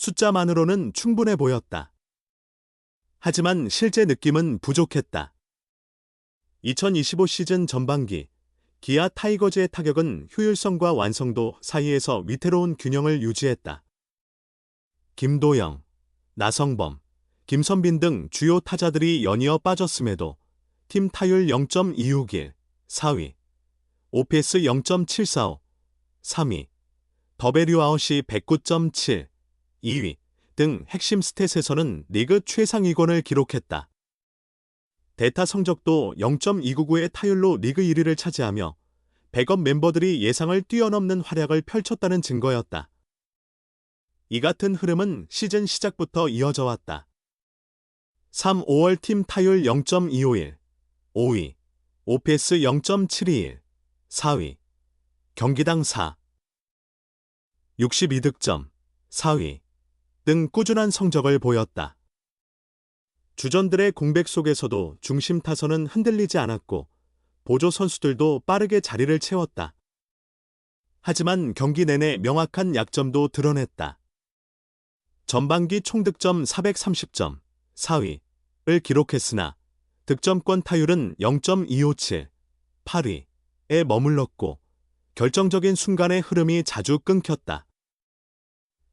숫자만으로는 충분해 보였다. 하지만 실제 느낌은 부족했다. 2025 시즌 전반기 기아 타이거즈의 타격은 효율성과 완성도 사이에서 위태로운 균형을 유지했다. 김도영, 나성범, 김선빈 등 주요 타자들이 연이어 빠졌음에도 팀 타율 0.261, 4위, OPS 0.745, 3위, 더베류 아웃이 109.7, 2위 등 핵심 스탯에서는 리그 최상위권을 기록했다. 대타 성적도 0.299의 타율로 리그 1위를 차지하며 백업 멤버들이 예상을 뛰어넘는 활약을 펼쳤다는 증거였다. 이 같은 흐름은 시즌 시작부터 이어져 왔다. 3, 5월 팀 타율 0.251, 5위, OPS 0.721, 4위, 경기당 4, 62득점, 4위 등 꾸준한 성적을 보였다. 주전들의 공백 속에서도 중심 타선은 흔들리지 않았고 보조 선수들도 빠르게 자리를 채웠다. 하지만 경기 내내 명확한 약점도 드러냈다. 전반기 총득점 430점, 4위를 기록했으나 득점권 타율은 0.257, 8위에 머물렀고 결정적인 순간의 흐름이 자주 끊겼다.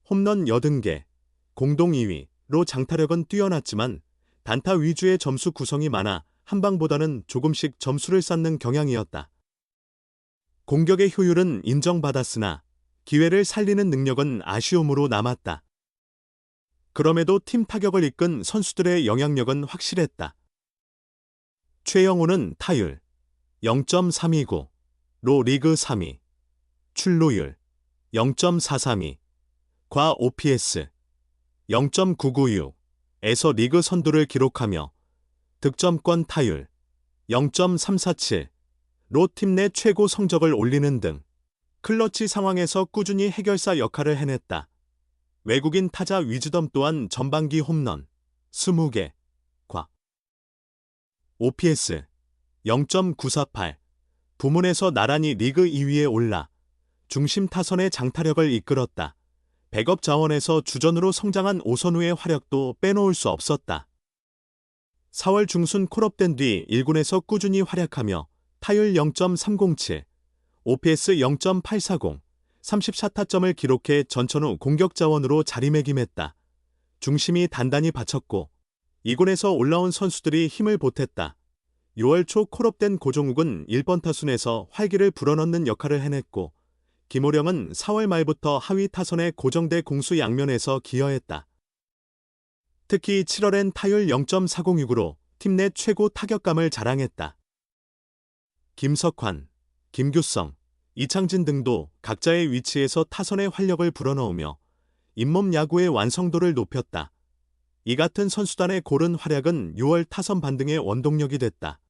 홈런 80개, 공동 2위로 장타력은 뛰어났지만 단타 위주의 점수 구성이 많아 한방보다는 조금씩 점수를 쌓는 경향이었다. 공격의 효율은 인정받았으나 기회를 살리는 능력은 아쉬움으로 남았다. 그럼에도 팀 타격을 이끈 선수들의 영향력은 확실했다. 최영호는 타율 0.329로 리그 3위, 출루율 0.432, 과 OPS 0.996에서 리그 선두를 기록하며 득점권 타율 0.347로 팀 내 최고 성적을 올리는 등 클러치 상황에서 꾸준히 해결사 역할을 해냈다. 외국인 타자 위즈덤 또한 전반기 홈런 20개, 과 OPS 0.948 부문에서 나란히 리그 2위에 올라 중심 타선의 장타력을 이끌었다. 백업 자원에서 주전으로 성장한 오선우의 활약도 빼놓을 수 없었다. 4월 중순 콜업된 뒤 1군에서 꾸준히 활약하며 타율 0.307, OPS 0.840, 34타점을 기록해 전천후 공격 자원으로 자리매김했다. 중심이 단단히 받쳤고 2군에서 올라온 선수들이 힘을 보탰다. 6월 초 콜업된 고종욱은 1번 타순에서 활기를 불어넣는 역할을 해냈고 김호령은 4월 말부터 하위 타선의 고정대 공수 양면에서 기여했다. 특히 7월엔 타율 0.406으로 팀 내 최고 타격감을 자랑했다. 김석환, 김규성, 이창진 등도 각자의 위치에서 타선의 활력을 불어넣으며 잇몸 야구의 완성도를 높였다. 이 같은 선수단의 고른 활약은 6월 타선 반등의 원동력이 됐다.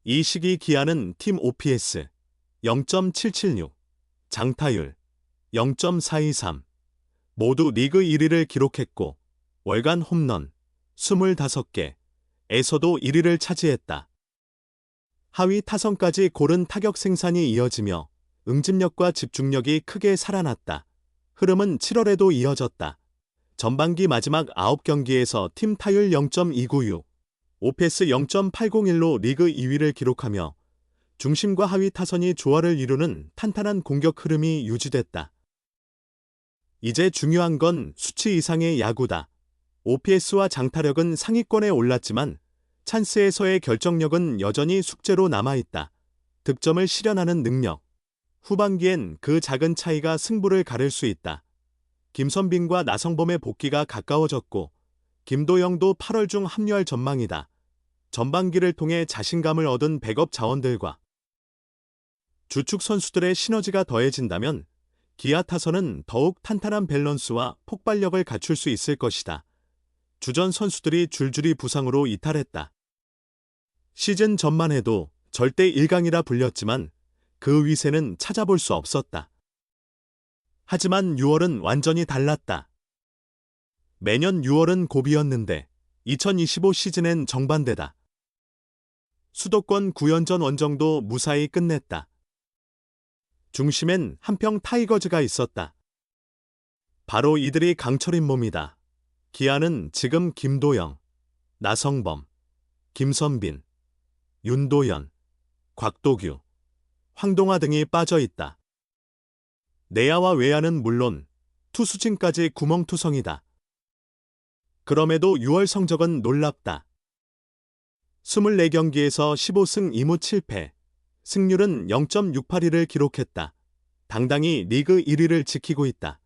이 시기 기아는 팀 OPS 0.776, 장타율 0.423 모두 리그 1위를 기록했고 월간 홈런 25개에서도 1위를 차지했다. 하위 타선까지 고른 타격 생산이 이어지며 응집력과 집중력이 크게 살아났다. 흐름은 7월에도 이어졌다. 전반기 마지막 9경기에서 팀 타율 0.296, OPS 0.801로 리그 2위를 기록하며 중심과 하위 타선이 조화를 이루는 탄탄한 공격 흐름이 유지됐다. 이제 중요한 건 수치 이상의 야구다. OPS와 장타력은 상위권에 올랐지만 찬스에서의 결정력은 여전히 숙제로 남아있다. 득점을 실현하는 능력. 후반기엔 그 작은 차이가 승부를 가를 수 있다. 김선빈과 나성범의 복귀가 가까워졌고 김도영도 8월 중 합류할 전망이다. 전반기를 통해 자신감을 얻은 백업 자원들과 주축 선수들의 시너지가 더해진다면 기아 타선은 더욱 탄탄한 밸런스와 폭발력을 갖출 수 있을 것이다. 주전 선수들이 줄줄이 부상으로 이탈했다. 시즌 전만 해도 절대 1강이라 불렸지만 그 위세는 찾아볼 수 없었다. 하지만 6월은 완전히 달랐다. 매년 6월은 고비였는데 2025 시즌엔 정반대다. 수도권 9연전 원정도 무사히 끝냈다. 중심엔 한평 타이거즈가 있었다. 바로 이들이 강철인 몸이다. 기아는 지금 김도영, 나성범, 김선빈, 윤도현, 곽도규, 황동화 등이 빠져 있다. 내야와 외야는 물론 투수진까지 구멍투성이다. 그럼에도 6월 성적은 놀랍다. 24경기에서 15승 2무 7패, 승률은 0.682를 기록했다. 당당히 리그 1위를 지키고 있다.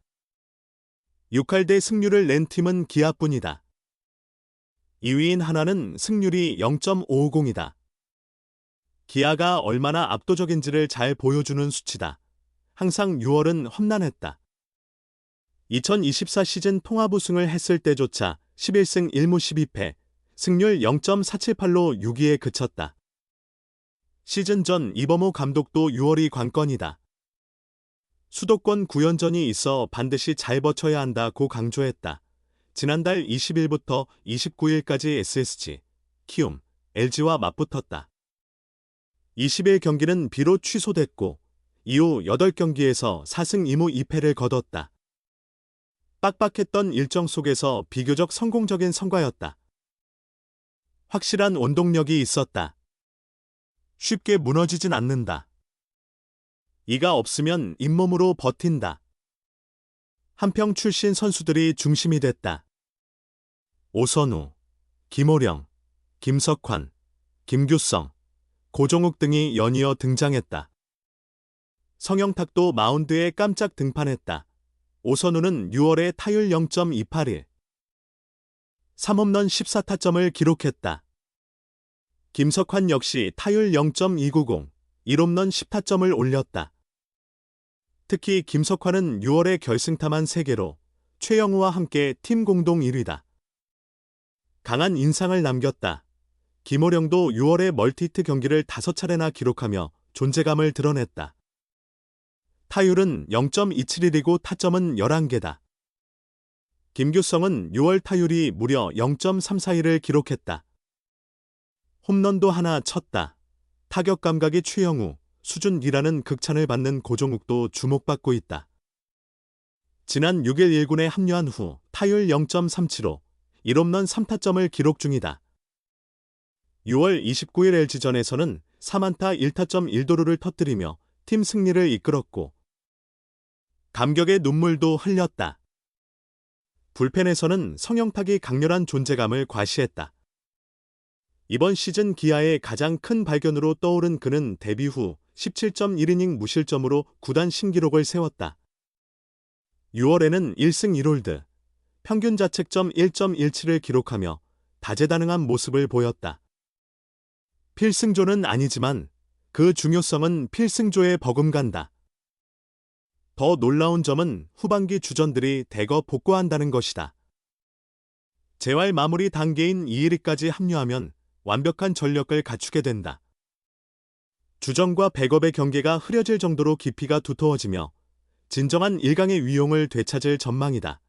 6할대 승률을 낸 팀은 기아뿐이다. 2위인 하나는 승률이 0.550이다. 기아가 얼마나 압도적인지를 잘 보여주는 수치다. 항상 6월은 험난했다. 2024 시즌 통합 우승을 했을 때조차 11승 1무 12패, 승률 0.478로 6위에 그쳤다. 시즌 전 이범호 감독도 6월이 관건이다. 수도권 9연전이 있어 반드시 잘 버텨야 한다고 강조했다. 지난달 20일부터 29일까지 SSG, 키움, LG와 맞붙었다. 20일 경기는 비록 취소됐고 이후 8경기에서 4승 2무 2패를 거뒀다. 빡빡했던 일정 속에서 비교적 성공적인 성과였다. 확실한 원동력이 있었다. 쉽게 무너지진 않는다. 이가 없으면 잇몸으로 버틴다. 한평 출신 선수들이 중심이 됐다. 오선우, 김호령, 김석환, 김규성, 고종욱 등이 연이어 등장했다. 성영탁도 마운드에 깜짝 등판했다. 오선우는 6월에 타율 0.281, 3홈런 14타점을 기록했다. 김석환 역시 타율 0.290, 1홈런 10타점을 올렸다. 특히 김석환은 6월에 결승타만 3개로 최영우와 함께 팀 공동 1위다. 강한 인상을 남겼다. 김호령도 6월에 멀티히트 경기를 5차례나 기록하며 존재감을 드러냈다. 타율은 0.271이고 타점은 11개다. 김규성은 6월 타율이 무려 0.341을 기록했다. 홈런도 하나 쳤다. 타격 감각이 최영우, 수준이라는 극찬을 받는 고종욱도 주목받고 있다. 지난 6일 1군에 합류한 후 타율 0.375, 1홈런 3타점을 기록 중이다. 6월 29일 LG전에서는 3안타 1타점 1도루를 터뜨리며 팀 승리를 이끌었고 감격의 눈물도 흘렸다. 불펜에서는 성영탁이 강렬한 존재감을 과시했다. 이번 시즌 기아의 가장 큰 발견으로 떠오른 그는 데뷔 후 17.1이닝 무실점으로 구단 신기록을 세웠다. 6월에는 1승 1홀드, 평균 자책점 1.17을 기록하며 다재다능한 모습을 보였다. 필승조는 아니지만 그 중요성은 필승조에 버금간다. 더 놀라운 점은 후반기 주전들이 대거 복구한다는 것이다. 재활 마무리 단계인 2위까지 합류하면 완벽한 전력을 갖추게 된다. 주전과 백업의 경계가 흐려질 정도로 깊이가 두터워지며 진정한 1강의 위용을 되찾을 전망이다.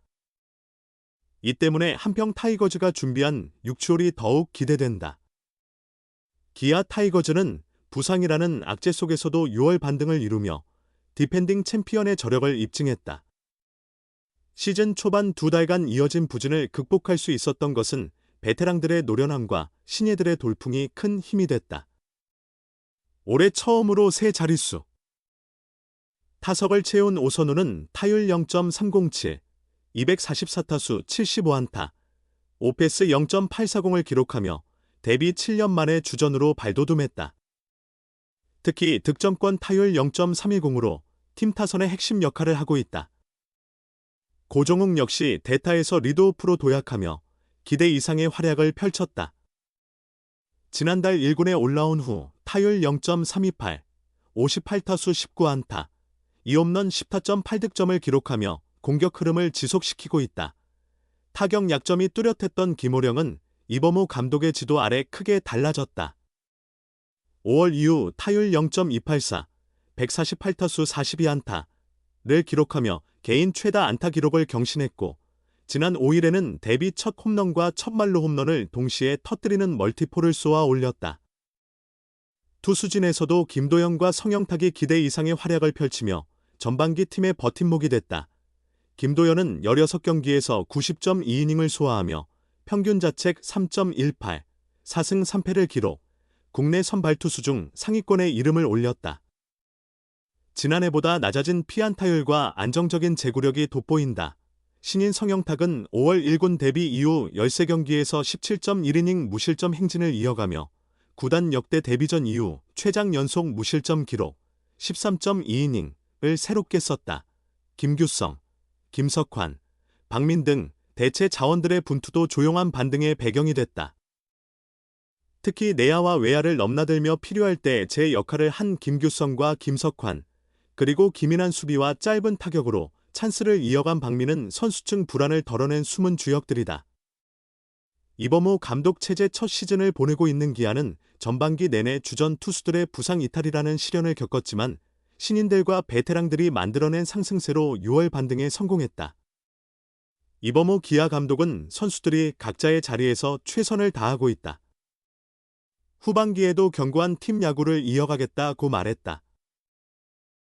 이 때문에 한평 타이거즈가 준비한 6추홀이 더욱 기대된다. 기아 타이거즈는 부상이라는 악재 속에서도 6월 반등을 이루며 디펜딩 챔피언의 저력을 입증했다. 시즌 초반 2달간 이어진 부진을 극복할 수 있었던 것은 베테랑들의 노련함과 신예들의 돌풍이 큰 힘이 됐다. 올해 처음으로 세 자릿수. 타석을 채운 오선우는 타율 0.307, 244타수 75안타, 오페스 0.840을 기록하며 데뷔 7년 만에 주전으로 발돋움했다. 특히 득점권 타율 0.310으로 팀 타선의 핵심 역할을 하고 있다. 고종욱 역시 대타에서 리드오프로 도약하며 기대 이상의 활약을 펼쳤다. 지난달 1군에 올라온 후 타율 0.328, 58타수 19안타, 2홈런 10타점 8득점을 기록하며 공격 흐름을 지속시키고 있다. 타격 약점이 뚜렷했던 김호령은 이범호 감독의 지도 아래 크게 달라졌다. 5월 이후 타율 0.284, 148타수 42안타를 기록하며 개인 최다 안타 기록을 경신했고 지난 5일에는 데뷔 첫 홈런과 첫 말로 홈런을 동시에 터뜨리는 멀티포를 쏘아 올렸다. 투수진에서도 김도영과 성영탁이 기대 이상의 활약을 펼치며 전반기 팀의 버팀목이 됐다. 김도현은 16경기에서 90.2이닝을 소화하며 평균 자책 3.18, 4승 3패를 기록, 국내 선발 투수 중 상위권에 이름을 올렸다. 지난해보다 낮아진 피안타율과 안정적인 제구력이 돋보인다. 신인 성영탁은 5월 1군 데뷔 이후 13경기에서 17.1이닝 무실점 행진을 이어가며 구단 역대 데뷔전 이후 최장 연속 무실점 기록 13.2이닝을 새롭게 썼다. 김규성, 김석환, 박민 등 대체 자원들의 분투도 조용한 반등의 배경이 됐다. 특히 내야와 외야를 넘나들며 필요할 때 제 역할을 한 김규성과 김석환, 그리고 기민한 수비와 짧은 타격으로 찬스를 이어간 박민은 선수층 불안을 덜어낸 숨은 주역들이다. 이범호 감독 체제 첫 시즌을 보내고 있는 기아는 전반기 내내 주전 투수들의 부상 이탈이라는 시련을 겪었지만 신인들과 베테랑들이 만들어낸 상승세로 6월 반등에 성공했다. 이범호 기아 감독은 선수들이 각자의 자리에서 최선을 다하고 있다. 후반기에도 견고한 팀 야구를 이어가겠다고 말했다.